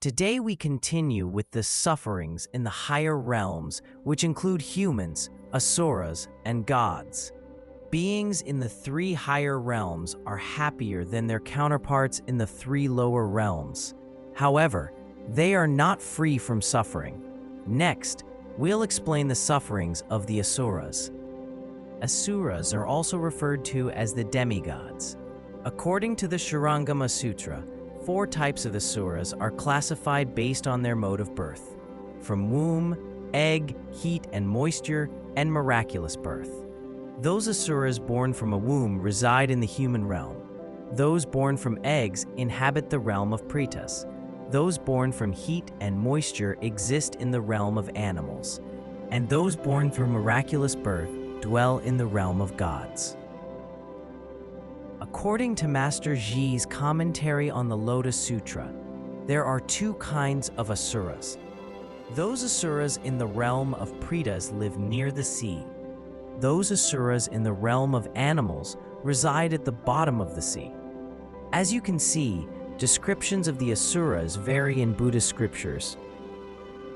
Today we continue with the sufferings in the higher realms, which include humans, asuras, and gods. Beings in the 3 higher realms are happier than their counterparts in the 3 lower realms. However, they are not free from suffering. Next, we'll explain the sufferings of the asuras. Asuras are also referred to as the demigods. According to the Shurangama Sutra, 4 types of asuras are classified based on their mode of birth: from womb, egg, heat and moisture, and miraculous birth. Those asuras born from a womb reside in the human realm. Those born from eggs inhabit the realm of pretas. Those born from heat and moisture exist in the realm of animals. And those born through miraculous birth dwell in the realm of gods. According to Master Ji's commentary on the Lotus Sutra, there are 2 kinds of asuras. Those asuras in the realm of pretas live near the sea. Those asuras in the realm of animals reside at the bottom of the sea. As you can see, descriptions of the asuras vary in Buddhist scriptures.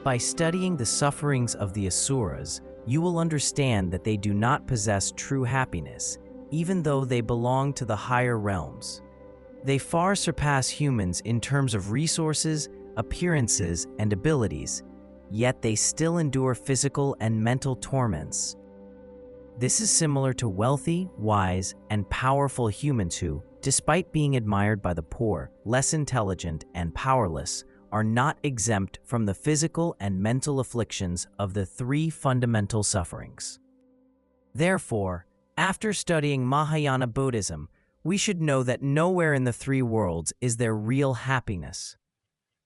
By studying the sufferings of the asuras, you will understand that they do not possess true happiness, even though they belong to the higher realms. They far surpass humans in terms of resources, appearances, and abilities, yet they still endure physical and mental torments. This is similar to wealthy, wise, and powerful humans who, despite being admired by the poor, less intelligent, and powerless, are not exempt from the physical and mental afflictions of the 3 fundamental sufferings. Therefore, after studying Mahayana Buddhism, we should know that nowhere in the 3 worlds is there real happiness.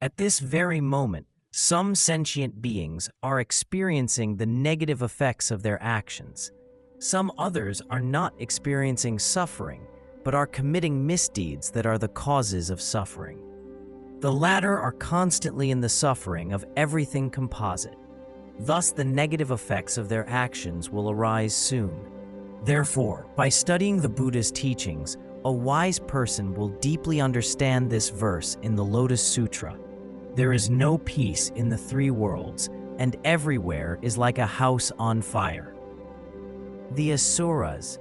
At this very moment, some sentient beings are experiencing the negative effects of their actions. Some others are not experiencing suffering, but are committing misdeeds that are the causes of suffering. The latter are constantly in the suffering of everything composite. Thus, the negative effects of their actions will arise soon. Therefore, by studying the Buddha's teachings, a wise person will deeply understand this verse in the Lotus Sutra. There is no peace in the 3 worlds, and everywhere is like a house on fire. The asuras,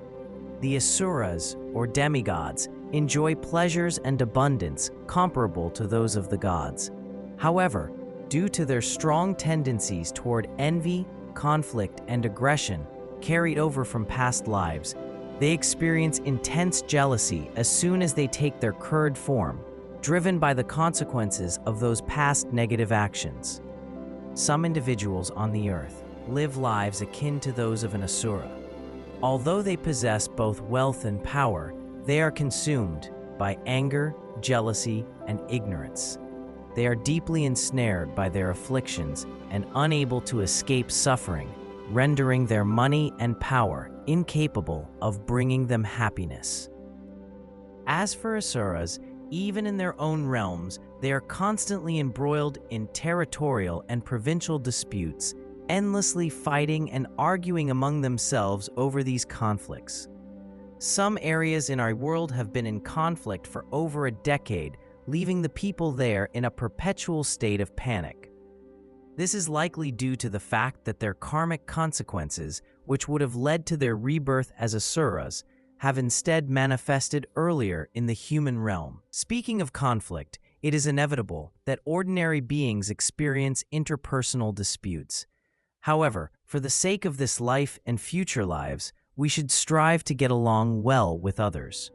or demigods, enjoy pleasures and abundance comparable to those of the gods. However, due to their strong tendencies toward envy, conflict, and aggression, carried over from past lives, they experience intense jealousy as soon as they take their current form, driven by the consequences of those past negative actions. Some individuals on the earth live lives akin to those of an asura. Although they possess both wealth and power, they are consumed by anger, jealousy, and ignorance. They are deeply ensnared by their afflictions and unable to escape suffering, rendering their money and power incapable of bringing them happiness. As for asuras, even in their own realms, they are constantly embroiled in territorial and provincial disputes, endlessly fighting and arguing among themselves over these conflicts. Some areas in our world have been in conflict for over a decade, leaving the people there in a perpetual state of panic. This is likely due to the fact that their karmic consequences, which would have led to their rebirth as asuras, have instead manifested earlier in the human realm. Speaking of conflict, it is inevitable that ordinary beings experience interpersonal disputes. However, for the sake of this life and future lives, we should strive to get along well with others.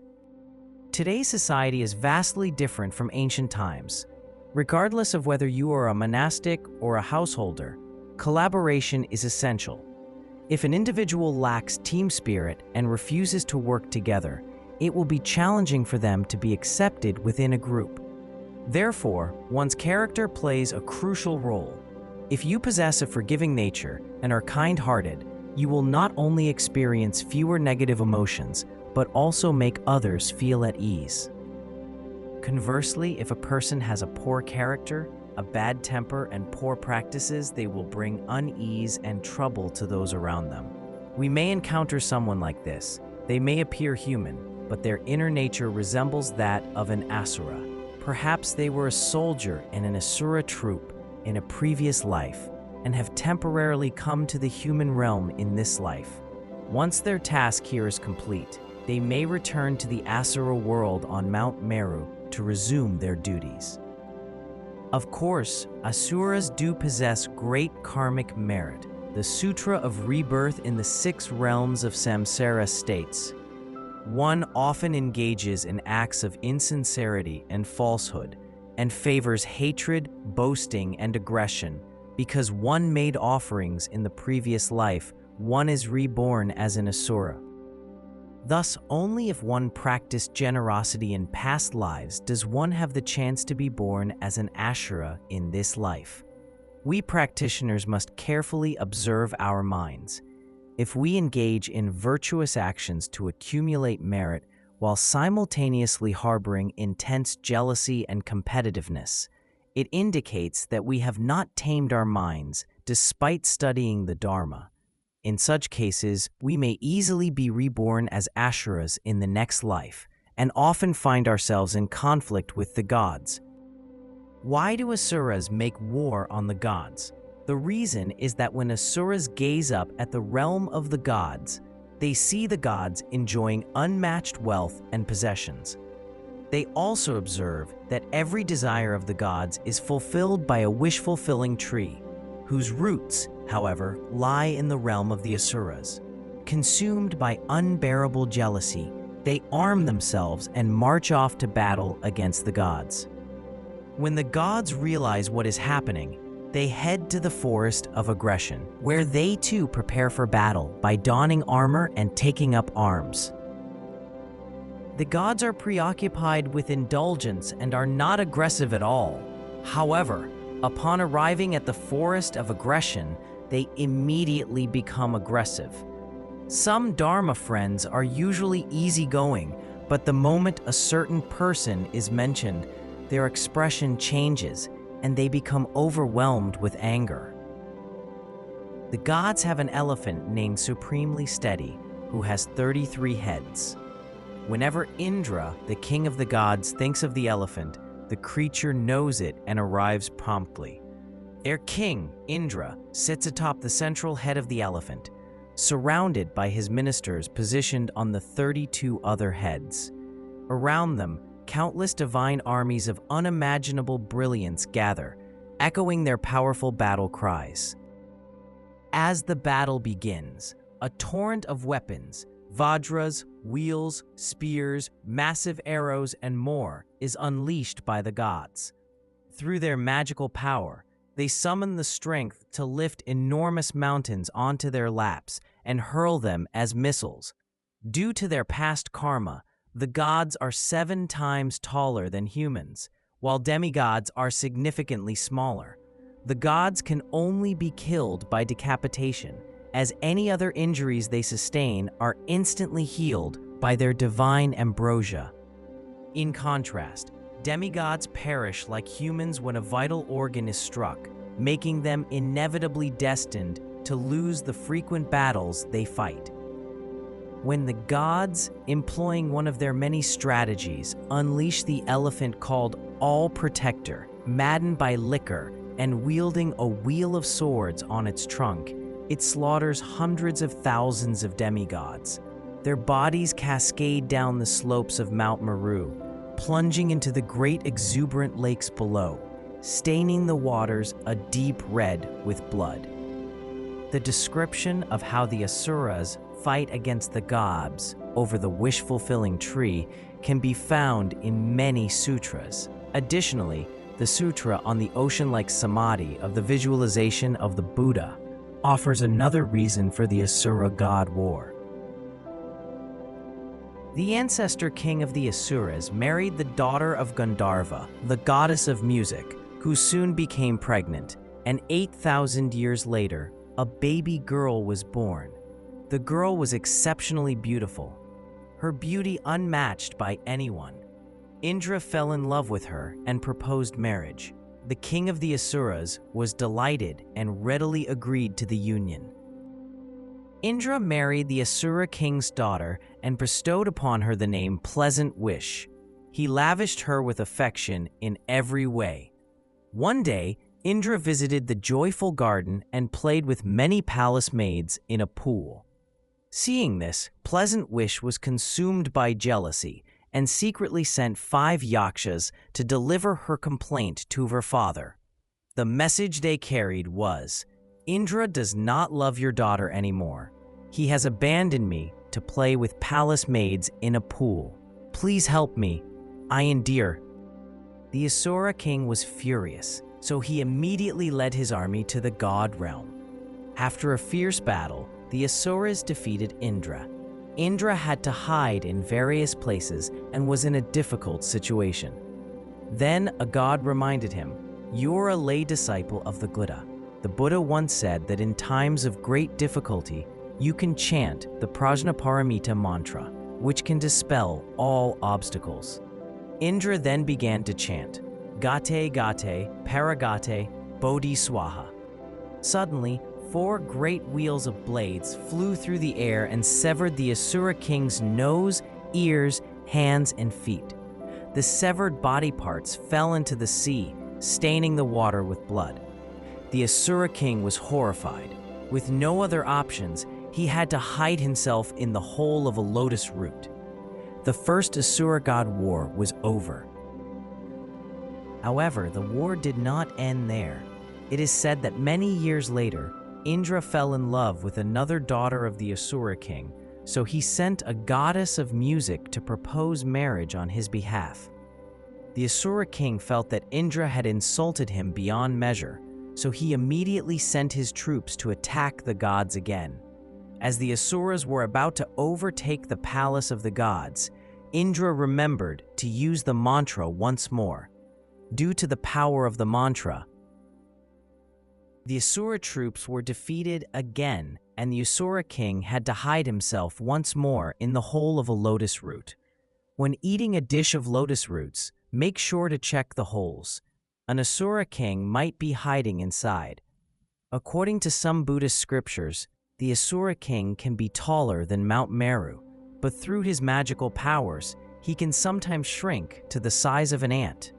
Today's society is vastly different from ancient times. Regardless of whether you are a monastic or a householder, collaboration is essential. If an individual lacks team spirit and refuses to work together, it will be challenging for them to be accepted within a group. Therefore, one's character plays a crucial role. If you possess a forgiving nature and are kind-hearted, you will not only experience fewer negative emotions, but also make others feel at ease. Conversely, if a person has a poor character, a bad temper, and poor practices, they will bring unease and trouble to those around them. We may encounter someone like this. They may appear human, but their inner nature resembles that of an asura, Perhaps they were a soldier in an Asura troop in a previous life and have temporarily come to the human realm in this life. Once their task here is complete, they may return to the Asura world on Mount Meru to resume their duties. Of course, Asuras do possess great karmic merit. The Sutra of Rebirth in the 6 realms of samsara states, one often engages in acts of insincerity and falsehood, and favors hatred, boasting, and aggression. Because one made offerings in the previous life, one is reborn as an Asura. Thus, only if one practiced generosity in past lives does one have the chance to be born as an Asura in this life. We practitioners must carefully observe our minds. If we engage in virtuous actions to accumulate merit while simultaneously harboring intense jealousy and competitiveness, it indicates that we have not tamed our minds despite studying the Dharma. In such cases, we may easily be reborn as Asuras in the next life, and often find ourselves in conflict with the gods. Why do Asuras make war on the gods? The reason is that when Asuras gaze up at the realm of the gods, they see the gods enjoying unmatched wealth and possessions. They also observe that every desire of the gods is fulfilled by a wish-fulfilling tree, whose roots, however, lie in the realm of the Asuras. Consumed by unbearable jealousy, they arm themselves and march off to battle against the gods. When the gods realize what is happening, they head to the forest of aggression, where they too prepare for battle by donning armor and taking up arms. The gods are preoccupied with indulgence and are not aggressive at all. However, upon arriving at the forest of aggression, they immediately become aggressive. Some Dharma friends are usually easygoing, but the moment a certain person is mentioned, their expression changes and they become overwhelmed with anger. The gods have an elephant named Supremely Steady, who has 33 heads. Whenever Indra, the king of the gods, thinks of the elephant, the creature knows it and arrives promptly. Their king, Indra, sits atop the central head of the elephant, surrounded by his ministers positioned on the 32 other heads. Around them, countless divine armies of unimaginable brilliance gather, echoing their powerful battle cries. As the battle begins, a torrent of weapons, vajras, wheels, spears, massive arrows, and more is unleashed by the gods. Through their magical power, they summon the strength to lift enormous mountains onto their laps and hurl them as missiles. Due to their past karma, the gods are 7 times taller than humans, while demigods are significantly smaller. The gods can only be killed by decapitation, as any other injuries they sustain are instantly healed by their divine ambrosia. In contrast, demigods perish like humans when a vital organ is struck, making them inevitably destined to lose the frequent battles they fight. When the gods, employing one of their many strategies, unleash the elephant called All Protector, maddened by liquor and wielding a wheel of swords on its trunk, it slaughters hundreds of thousands of demigods. Their bodies cascade down the slopes of Mount Meru, plunging into the great exuberant lakes below, staining the waters a deep red with blood. The description of how the Asuras fight against the gods over the wish-fulfilling tree can be found in many sutras. Additionally, the sutra on the ocean-like samadhi of the visualization of the Buddha offers another reason for the Asura god war. The ancestor king of the Asuras married the daughter of Gandharva, the goddess of music, who soon became pregnant, and 8,000 years later, a baby girl was born. The girl was exceptionally beautiful, her beauty unmatched by anyone. Indra fell in love with her and proposed marriage. The king of the Asuras was delighted and readily agreed to the union. Indra married the Asura king's daughter and bestowed upon her the name Pleasant Wish. He lavished her with affection in every way. One day, Indra visited the joyful garden and played with many palace maids in a pool. Seeing this, Pleasant Wish was consumed by jealousy and secretly sent 5 yakshas to deliver her complaint to her father. The message they carried was, "Indra does not love your daughter anymore. He has abandoned me to play with palace maids in a pool. Please help me. I endure." The Asura king was furious, so he immediately led his army to the god realm. After a fierce battle, the Asuras defeated Indra. Indra had to hide in various places and was in a difficult situation. Then a god reminded him, "You're a lay disciple of the Buddha. The Buddha once said that in times of great difficulty, you can chant the Prajnaparamita mantra, which can dispel all obstacles." Indra then began to chant, "Gate Gate, Paragate, Bodhi Swaha." Suddenly, 4 great wheels of blades flew through the air and severed the Asura king's nose, ears, hands, and feet. The severed body parts fell into the sea, staining the water with blood. The Asura king was horrified. With no other options, he had to hide himself in the hole of a lotus root. The first Asura god war was over. However, the war did not end there. It is said that many years later, Indra fell in love with another daughter of the Asura king, so he sent a goddess of music to propose marriage on his behalf. The Asura king felt that Indra had insulted him beyond measure, so he immediately sent his troops to attack the gods again. As the Asuras were about to overtake the palace of the gods, Indra remembered to use the mantra once more. Due to the power of the mantra, the Asura troops were defeated again, and the Asura king had to hide himself once more in the hole of a lotus root. When eating a dish of lotus roots, make sure to check the holes. An Asura king might be hiding inside. According to some Buddhist scriptures, the Asura king can be taller than Mount Meru, but through his magical powers, he can sometimes shrink to the size of an ant.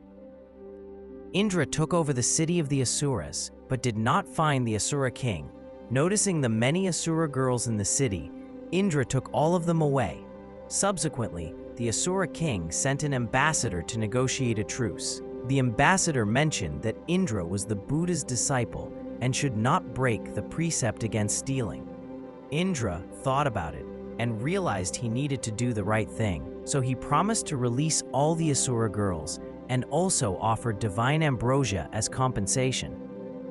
Indra took over the city of the Asuras, but did not find the Asura king. Noticing the many Asura girls in the city, Indra took all of them away. Subsequently, the Asura king sent an ambassador to negotiate a truce. The ambassador mentioned that Indra was the Buddha's disciple and should not break the precept against stealing. Indra thought about it and realized he needed to do the right thing, so he promised to release all the Asura girls and also offered divine ambrosia as compensation.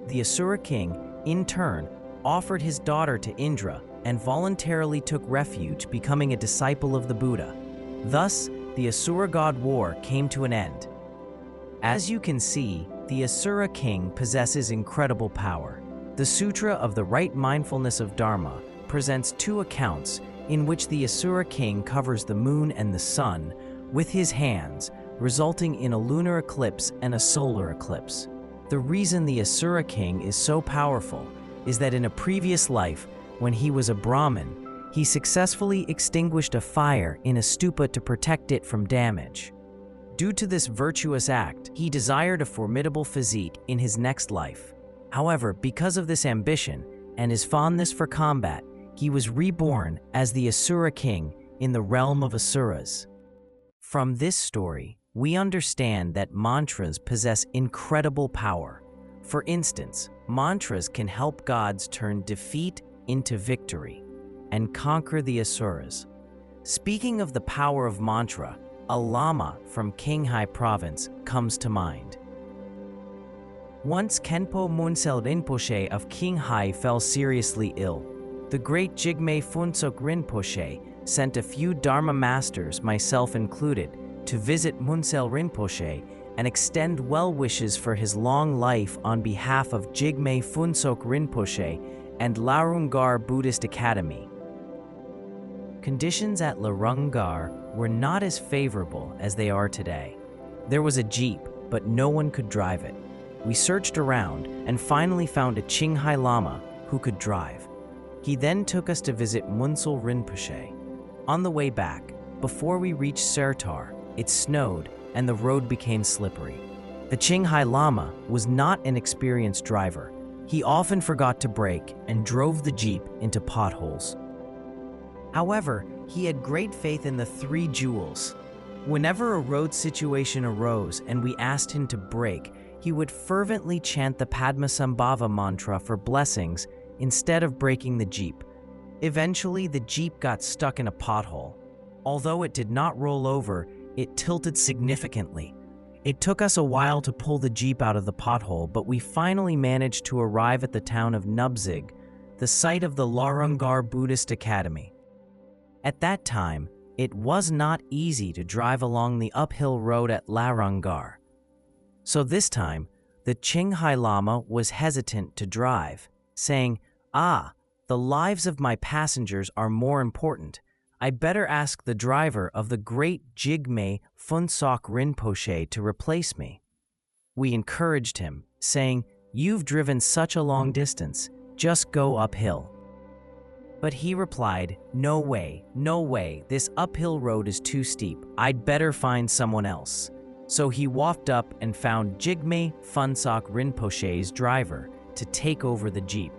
The Asura king, in turn, offered his daughter to Indra and voluntarily took refuge, becoming a disciple of the Buddha. Thus, the Asura god war came to an end. As you can see, the Asura king possesses incredible power. The Sutra of the Right Mindfulness of Dharma presents 2 accounts in which the Asura king covers the moon and the sun with his hands, resulting in a lunar eclipse and a solar eclipse. The reason the Asura king is so powerful is that in a previous life, when he was a Brahmin, he successfully extinguished a fire in a stupa to protect it from damage. Due to this virtuous act, he desired a formidable physique in his next life. However, because of this ambition and his fondness for combat, he was reborn as the Asura king in the realm of Asuras. From this story, we understand that mantras possess incredible power. For instance, mantras can help gods turn defeat into victory and conquer the Asuras. Speaking of the power of mantra, a lama from Qinghai province comes to mind. Once Khenpo Munsel Rinpoche of Qinghai fell seriously ill. The great Jigme Phuntsok Rinpoche sent a few Dharma masters, myself included, to visit Munsel Rinpoche and extend well wishes for his long life on behalf of Jigme Phuntsok Rinpoche and Larungar Buddhist Academy. Conditions at Larungar were not as favorable as they are today. There was a jeep, but no one could drive it. We searched around and finally found a Qinghai Lama who could drive. He then took us to visit Munsel Rinpoche. On the way back, before we reached Sertar, it snowed, and the road became slippery. The Qinghai Lama was not an experienced driver. He often forgot to brake and drove the Jeep into potholes. However, he had great faith in the 3 jewels. Whenever a road situation arose and we asked him to brake, he would fervently chant the Padmasambhava mantra for blessings instead of braking the Jeep. Eventually, the Jeep got stuck in a pothole. Although it did not roll over, it tilted significantly. It took us a while to pull the Jeep out of the pothole, but we finally managed to arrive at the town of Nubzig, the site of the Larangar Buddhist Academy. At that time, it was not easy to drive along the uphill road at Larangar. So this time, the Qinghai Lama was hesitant to drive, saying, the lives of my passengers are more important. I better ask the driver of the great Jigme Phuntsok Rinpoche to replace me. We encouraged him, saying, "You've driven such a long distance, just go uphill." But he replied, "No way, no way, this uphill road is too steep. I'd better find someone else." So he walked up and found Jigme Phuntsok Rinpoche's driver to take over the Jeep.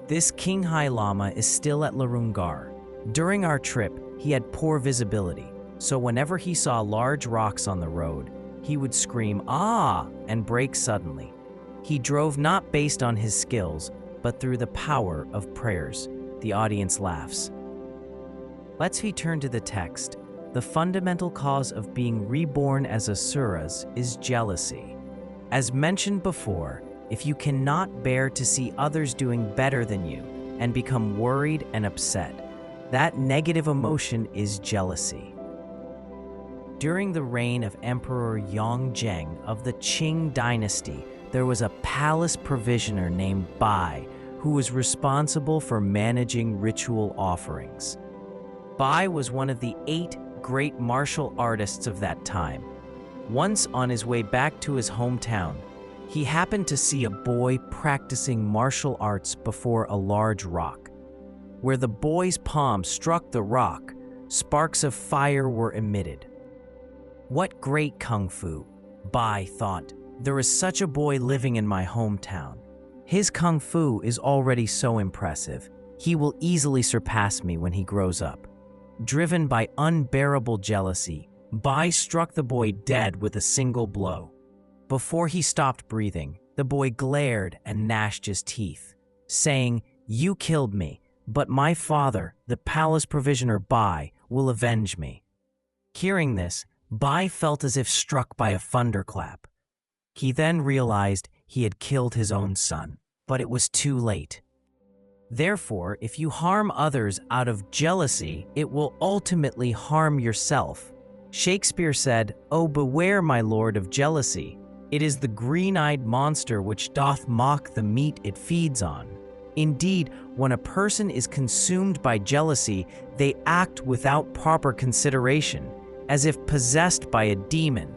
This Qinghai Lama is still at Larungar. During our trip, he had poor visibility, so whenever he saw large rocks on the road, he would scream, "Ah!" and brake suddenly. He drove not based on his skills, but through the power of prayers. The audience laughs. Let's return to the text. The fundamental cause of being reborn as asuras is jealousy. As mentioned before, if you cannot bear to see others doing better than you and become worried and upset, that negative emotion is jealousy. During the reign of Emperor Yongzheng of the Qing dynasty, there was a palace provisioner named Bai who was responsible for managing ritual offerings. Bai was one of the 8 great martial artists of that time. Once on his way back to his hometown, he happened to see a boy practicing martial arts before a large rock. Where the boy's palm struck the rock, sparks of fire were emitted. What great kung fu, Bai thought. There is such a boy living in my hometown. His kung fu is already so impressive. He will easily surpass me when he grows up. Driven by unbearable jealousy, Bai struck the boy dead with a single blow. Before he stopped breathing, the boy glared and gnashed his teeth, saying, "You killed me, but my father, the palace provisioner Bai, will avenge me." Hearing this, Bai felt as if struck by a thunderclap. He then realized he had killed his own son, but it was too late. Therefore, if you harm others out of jealousy, it will ultimately harm yourself. Shakespeare said, "Oh, beware, my lord, of jealousy. It is the green-eyed monster which doth mock the meat it feeds on." Indeed, when a person is consumed by jealousy, they act without proper consideration, as if possessed by a demon.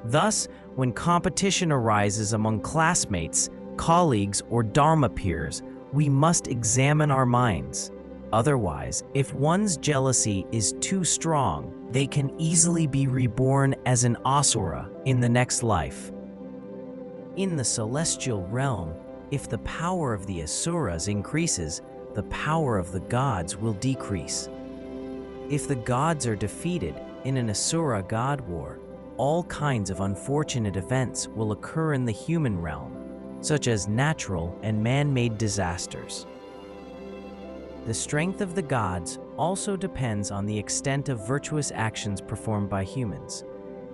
Thus, when competition arises among classmates, colleagues, or Dharma peers, we must examine our minds. Otherwise, if one's jealousy is too strong, they can easily be reborn as an asura in the next life. In the celestial realm, if the power of the asuras increases, the power of the gods will decrease. If the gods are defeated in an asura god war, all kinds of unfortunate events will occur in the human realm, such as natural and man-made disasters. The strength of the gods also depends on the extent of virtuous actions performed by humans.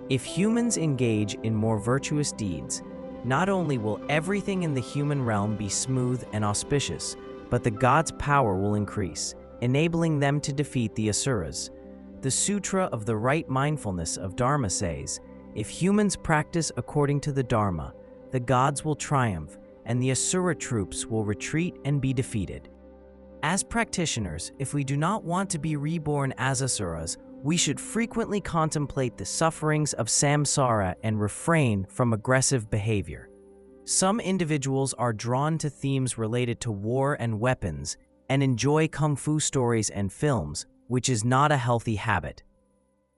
If humans engage in more virtuous deeds, not only will everything in the human realm be smooth and auspicious, but the gods' power will increase, enabling them to defeat the asuras. The Sutra of the Right Mindfulness of Dharma says, if humans practice according to the Dharma, the gods will triumph, and the asura troops will retreat and be defeated. As practitioners, if we do not want to be reborn as asuras, we should frequently contemplate the sufferings of samsara and refrain from aggressive behavior. Some individuals are drawn to themes related to war and weapons and enjoy kung fu stories and films, which is not a healthy habit.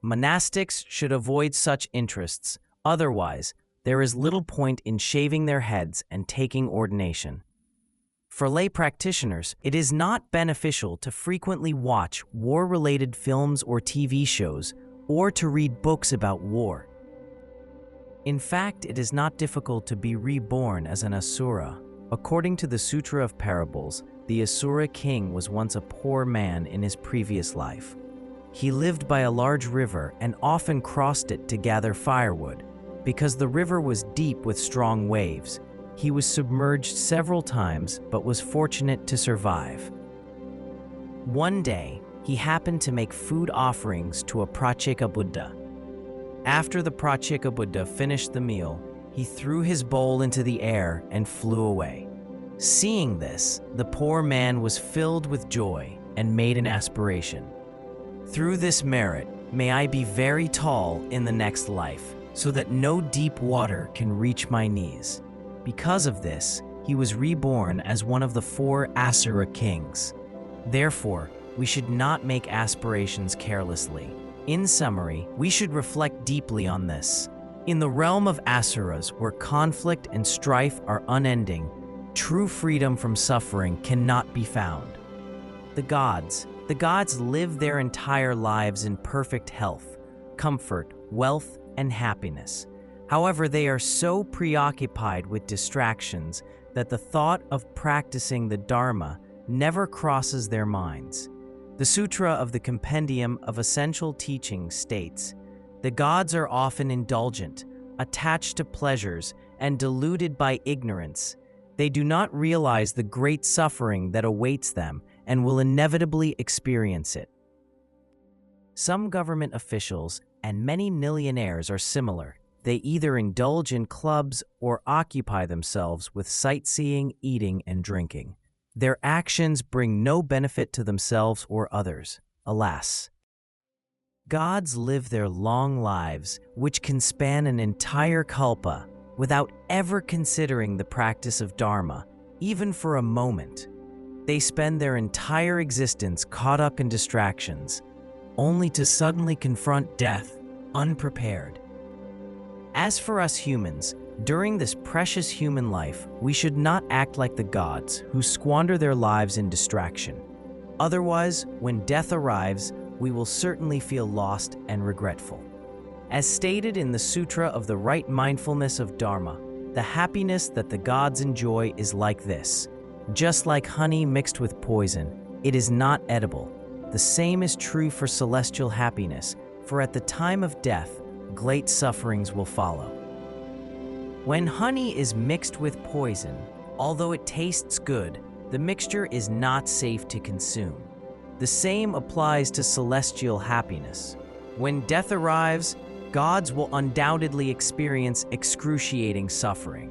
Monastics should avoid such interests, otherwise, there is little point in shaving their heads and taking ordination. For lay practitioners, it is not beneficial to frequently watch war-related films or TV shows, or to read books about war. In fact, it is not difficult to be reborn as an asura. According to the Sutra of Parables, the Asura king was once a poor man in his previous life. He lived by a large river and often crossed it to gather firewood. Because the river was deep with strong waves, he was submerged several times but was fortunate to survive. One day, he happened to make food offerings to a Pracheka Buddha. After the Pracheka Buddha finished the meal, he threw his bowl into the air and flew away. Seeing this, the poor man was filled with joy and made an aspiration. Through this merit, may I be very tall in the next life, so that no deep water can reach my knees. Because of this, he was reborn as one of the 4 Asura kings. Therefore, we should not make aspirations carelessly. In summary, we should reflect deeply on this. In the realm of asuras, where conflict and strife are unending, true freedom from suffering cannot be found. The gods live their entire lives in perfect health, comfort, wealth, and happiness. However, they are so preoccupied with distractions that the thought of practicing the Dharma never crosses their minds. The Sutra of the Compendium of Essential Teachings states, "The gods are often indulgent, attached to pleasures, and deluded by ignorance. They do not realize the great suffering that awaits them and will inevitably experience it." Some government officials and many millionaires are similar. They either indulge in clubs or occupy themselves with sightseeing, eating, and drinking. Their actions bring no benefit to themselves or others, alas. Gods live their long lives, which can span an entire kalpa, without ever considering the practice of Dharma, even for a moment. They spend their entire existence caught up in distractions, only to suddenly confront death, unprepared. As for us humans, during this precious human life, we should not act like the gods who squander their lives in distraction. Otherwise, when death arrives, we will certainly feel lost and regretful. As stated in the Sutra of the Right Mindfulness of Dharma, the happiness that the gods enjoy is like this. Just like honey mixed with poison, it is not edible. The same is true for celestial happiness, for at the time of death, great sufferings will follow. When honey is mixed with poison, although it tastes good, the mixture is not safe to consume. The same applies to celestial happiness. When death arrives, gods will undoubtedly experience excruciating suffering.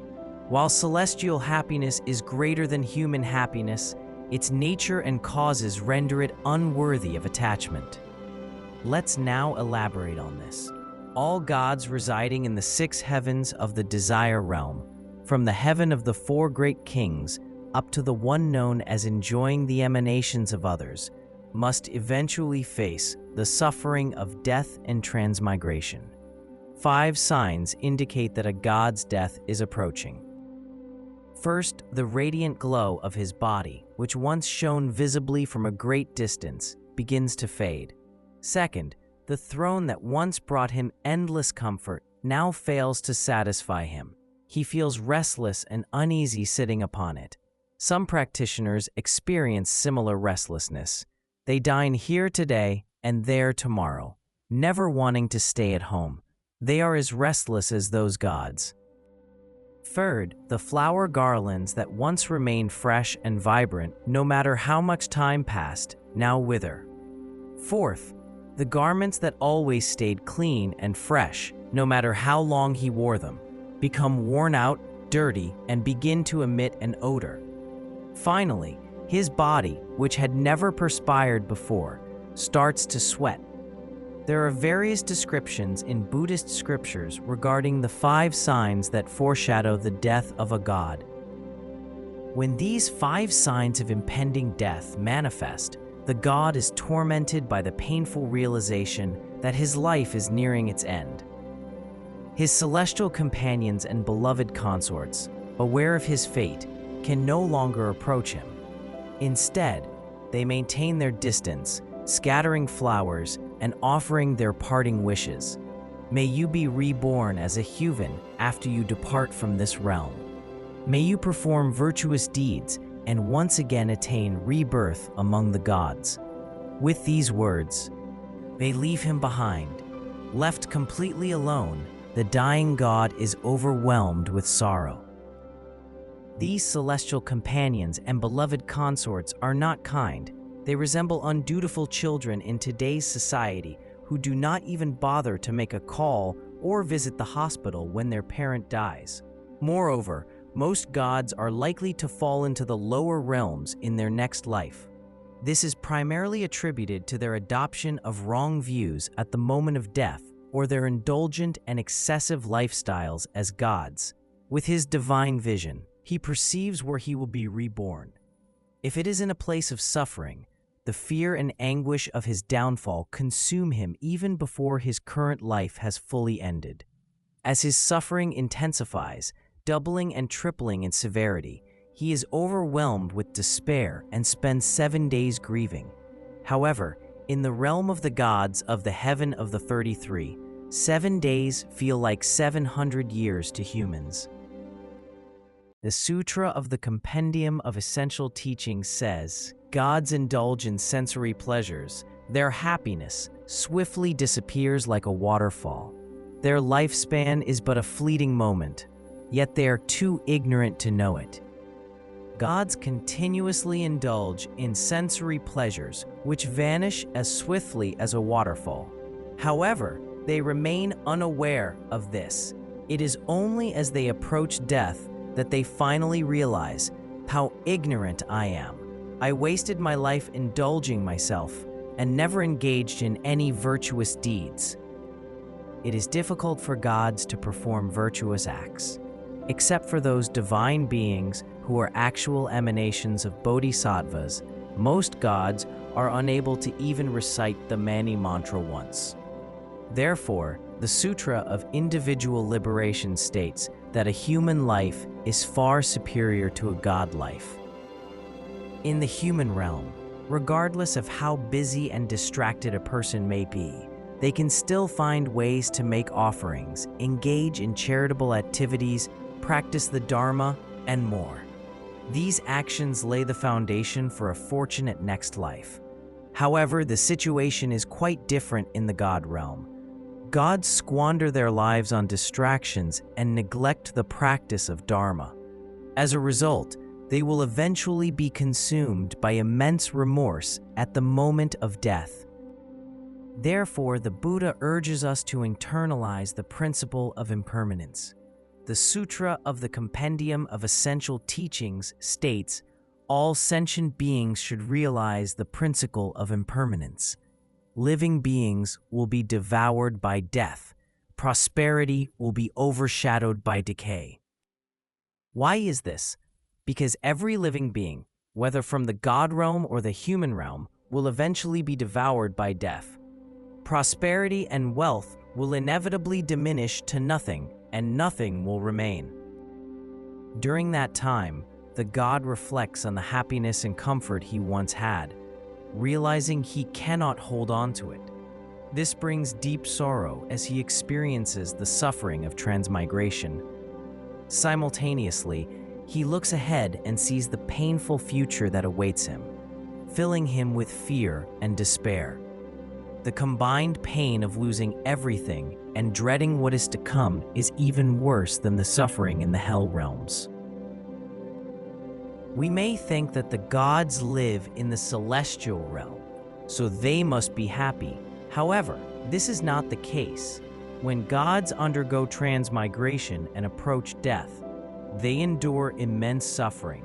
While celestial happiness is greater than human happiness, its nature and causes render it unworthy of attachment. Let's now elaborate on this. All gods residing in the 6 heavens of the desire realm, from the heaven of the 4 great kings up to the one known as enjoying the emanations of others, must eventually face the suffering of death and transmigration. 5 signs indicate that a god's death is approaching. First, the radiant glow of his body, which once shone visibly from a great distance, begins to fade. Second, the throne that once brought him endless comfort now fails to satisfy him. He feels restless and uneasy sitting upon it. Some practitioners experience similar restlessness. They dine here today and there tomorrow, never wanting to stay at home. They are as restless as those gods. Third, the flower garlands that once remained fresh and vibrant, no matter how much time passed, now wither. Fourth, the garments that always stayed clean and fresh, no matter how long he wore them, become worn out, dirty, and begin to emit an odor. Finally, his body, which had never perspired before, starts to sweat. There are various descriptions in Buddhist scriptures regarding the 5 signs that foreshadow the death of a god. When these 5 signs of impending death manifest, the god is tormented by the painful realization that his life is nearing its end. His celestial companions and beloved consorts, aware of his fate, can no longer approach him. Instead, they maintain their distance, scattering flowers and offering their parting wishes. May you be reborn as a human after you depart from this realm. May you perform virtuous deeds and once again attain rebirth among the gods. With these words, they leave him behind. Left completely alone, the dying god is overwhelmed with sorrow. These celestial companions and beloved consorts are not kind. They resemble undutiful children in today's society who do not even bother to make a call or visit the hospital when their parent dies. Moreover, most gods are likely to fall into the lower realms in their next life. This is primarily attributed to their adoption of wrong views at the moment of death or their indulgent and excessive lifestyles as gods. With his divine vision, he perceives where he will be reborn. If it is in a place of suffering, the fear and anguish of his downfall consume him even before his current life has fully ended. As his suffering intensifies, doubling and tripling in severity, he is overwhelmed with despair and spends 7 days grieving. However, in the realm of the gods of the heaven of the 33, 7 days feel like 700 years to humans. The Sutra of the Compendium of Essential Teachings says, "Gods indulge in sensory pleasures. Their happiness swiftly disappears like a waterfall. Their lifespan is but a fleeting moment, yet they are too ignorant to know it." Gods continuously indulge in sensory pleasures which vanish as swiftly as a waterfall. However, they remain unaware of this. It is only as they approach death that they finally realize, "How ignorant I am. I wasted my life indulging myself and never engaged in any virtuous deeds." It is difficult for gods to perform virtuous acts. Except for those divine beings who are actual emanations of bodhisattvas, most gods are unable to even recite the Mani mantra once. Therefore, the Sutra of Individual Liberation states that a human life is far superior to a god life. In the human realm, regardless of how busy and distracted a person may be, they can still find ways to make offerings, engage in charitable activities, practice the Dharma, and more. These actions lay the foundation for a fortunate next life. However, the situation is quite different in the God realm. Gods squander their lives on distractions and neglect the practice of Dharma. As a result, they will eventually be consumed by immense remorse at the moment of death. Therefore, the Buddha urges us to internalize the principle of impermanence. The Sutra of the Compendium of Essential Teachings states, "All sentient beings should realize the principle of impermanence. Living beings will be devoured by death. Prosperity will be overshadowed by decay." Why is this? Because every living being, whether from the God realm or the human realm, will eventually be devoured by death. Prosperity and wealth will inevitably diminish to nothing, and nothing will remain. During that time, the God reflects on the happiness and comfort he once had, realizing he cannot hold on to it. This brings deep sorrow as he experiences the suffering of transmigration. Simultaneously, he looks ahead and sees the painful future that awaits him, filling him with fear and despair. The combined pain of losing everything and dreading what is to come is even worse than the suffering in the hell realms. We may think that the gods live in the celestial realm, so they must be happy. However, this is not the case. When gods undergo transmigration and approach death, they endure immense suffering,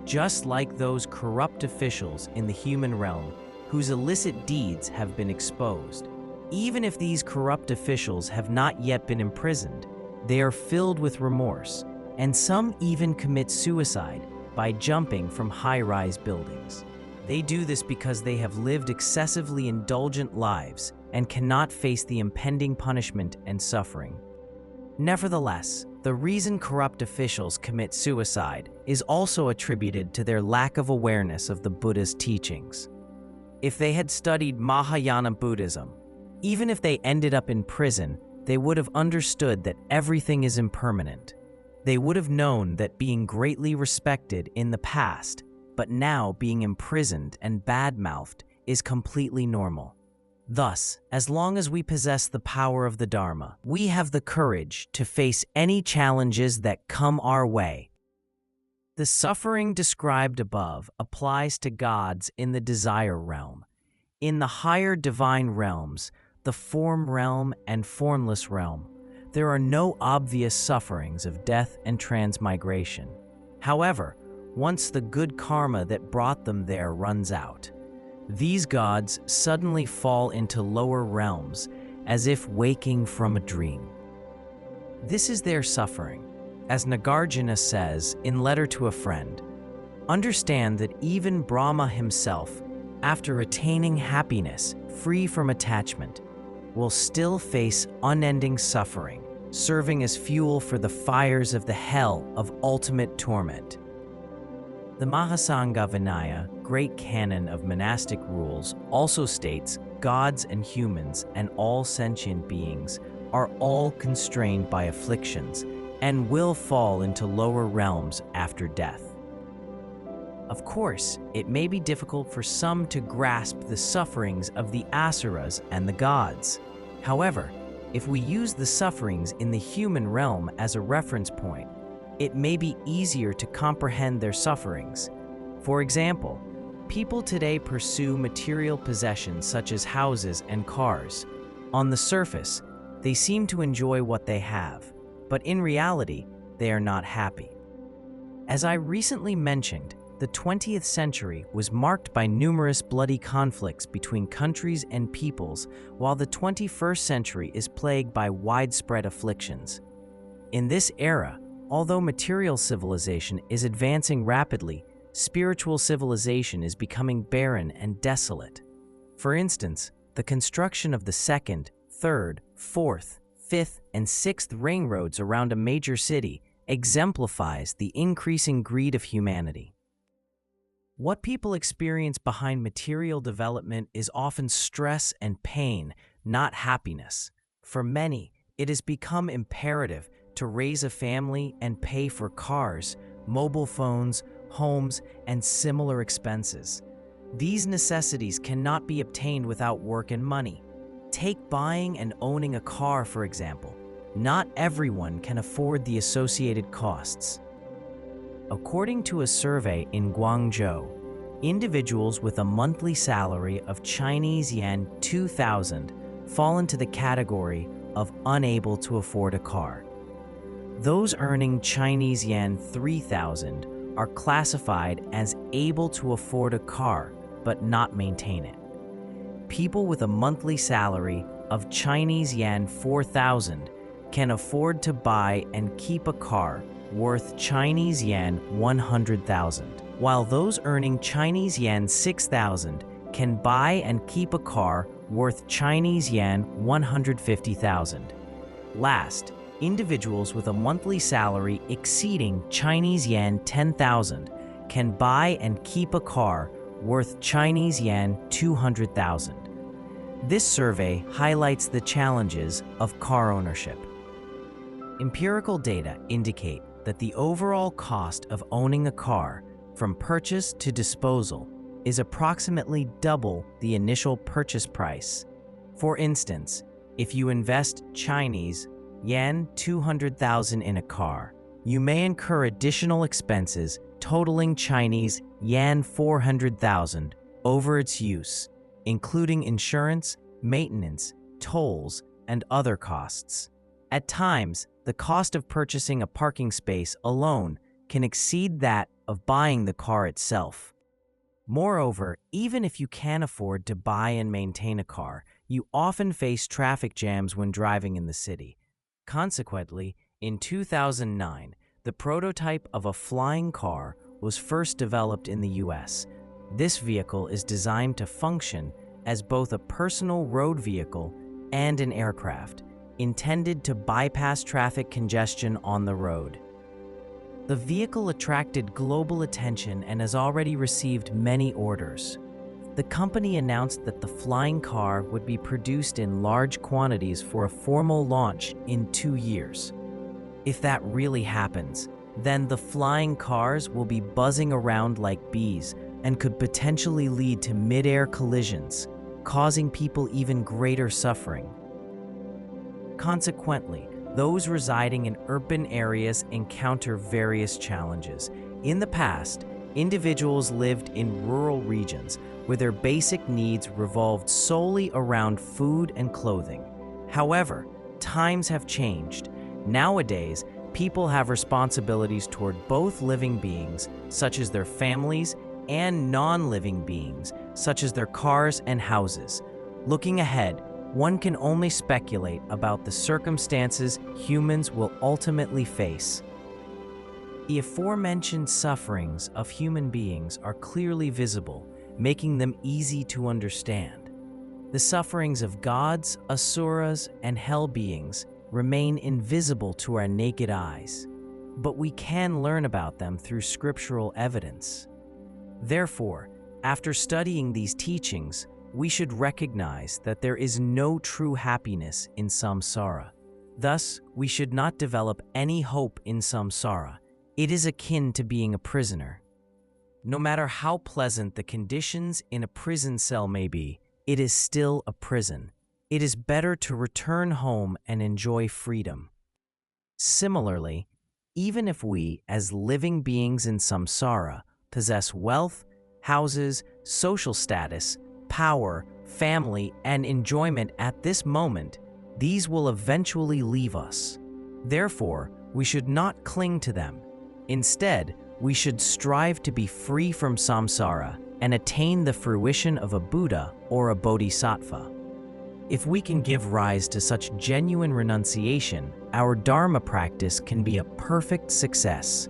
just like those corrupt officials in the human realm whose illicit deeds have been exposed. Even if these corrupt officials have not yet been imprisoned, they are filled with remorse, and some even commit suicide by jumping from high-rise buildings. They do this because they have lived excessively indulgent lives and cannot face the impending punishment and suffering. Nevertheless, the reason corrupt officials commit suicide is also attributed to their lack of awareness of the Buddha's teachings. If they had studied Mahayana Buddhism, even if they ended up in prison, they would have understood that everything is impermanent. They would have known that being greatly respected in the past, but now being imprisoned and bad-mouthed, is completely normal. Thus, as long as we possess the power of the Dharma, we have the courage to face any challenges that come our way. The suffering described above applies to gods in the desire realm. In the higher divine realms, the form realm and formless realm, there are no obvious sufferings of death and transmigration. However, once the good karma that brought them there runs out, these gods suddenly fall into lower realms as if waking from a dream. This is their suffering. As Nagarjuna says in Letter to a Friend, understand that even Brahma himself, after attaining happiness free from attachment, will still face unending suffering, serving as fuel for the fires of the hell of ultimate torment. The Mahasanga Vinaya, Great Canon of Monastic Rules, also states gods and humans and all sentient beings are all constrained by afflictions and will fall into lower realms after death. Of course, it may be difficult for some to grasp the sufferings of the asuras and the gods. However, if we use the sufferings in the human realm as a reference point, it may be easier to comprehend their sufferings. For example, people today pursue material possessions such as houses and cars. On the surface, they seem to enjoy what they have, but in reality, they are not happy. As I recently mentioned, the 20th century was marked by numerous bloody conflicts between countries and peoples, while the 21st century is plagued by widespread afflictions. In this era, although material civilization is advancing rapidly, spiritual civilization is becoming barren and desolate. For instance, the construction of the 2nd, 3rd, 4th, 5th, and 6th ring roads around a major city exemplifies the increasing greed of humanity. What people experience behind material development is often stress and pain, not happiness. For many, it has become imperative to raise a family and pay for cars, mobile phones, homes, and similar expenses. These necessities cannot be obtained without work and money. Take buying and owning a car, for example. Not everyone can afford the associated costs. According to a survey in Guangzhou, individuals with a monthly salary of Chinese yen 2,000 fall into the category of unable to afford a car. Those earning Chinese yen 3,000 are classified as able to afford a car but not maintain it. People with a monthly salary of Chinese yen 4,000 can afford to buy and keep a car worth Chinese yen 100,000, while those earning Chinese yen 6,000 can buy and keep a car worth Chinese yen 150,000. Last, individuals with a monthly salary exceeding Chinese yen 10,000 can buy and keep a car worth Chinese yen 200,000. This survey highlights the challenges of car ownership. Empirical data indicate that the overall cost of owning a car, from purchase to disposal, is approximately double the initial purchase price. For instance, if you invest Chinese yen 200,000 in a car, you may incur additional expenses totaling Chinese yen 400,000 over its use, including insurance, maintenance, tolls, and other costs. At times, the cost of purchasing a parking space alone can exceed that of buying the car itself. Moreover, even if you can afford to buy and maintain a car, you often face traffic jams when driving in the city. Consequently, in 2009, the prototype of a flying car was first developed in the US. This vehicle is designed to function as both a personal road vehicle and an aircraft, intended to bypass traffic congestion on the road. The vehicle attracted global attention and has already received many orders. The company announced that the flying car would be produced in large quantities for a formal launch in 2 years. If that really happens, then the flying cars will be buzzing around like bees and could potentially lead to mid-air collisions, causing people even greater suffering. Consequently, those residing in urban areas encounter various challenges. In the past, individuals lived in rural regions where their basic needs revolved solely around food and clothing. However, times have changed. Nowadays, people have responsibilities toward both living beings, such as their families, and non-living beings, such as their cars and houses. Looking ahead, one can only speculate about the circumstances humans will ultimately face. The aforementioned sufferings of human beings are clearly visible, making them easy to understand. The sufferings of gods, asuras, and hell beings remain invisible to our naked eyes, but we can learn about them through scriptural evidence. Therefore, after studying these teachings, we should recognize that there is no true happiness in samsara. Thus, we should not develop any hope in samsara. It is akin to being a prisoner. No matter how pleasant the conditions in a prison cell may be, it is still a prison. It is better to return home and enjoy freedom. Similarly, even if we, as living beings in samsara, possess wealth, houses, social status, power, family, and enjoyment at this moment, these will eventually leave us. Therefore, we should not cling to them. Instead, we should strive to be free from samsara and attain the fruition of a Buddha or a Bodhisattva. If we can give rise to such genuine renunciation, our Dharma practice can be a perfect success.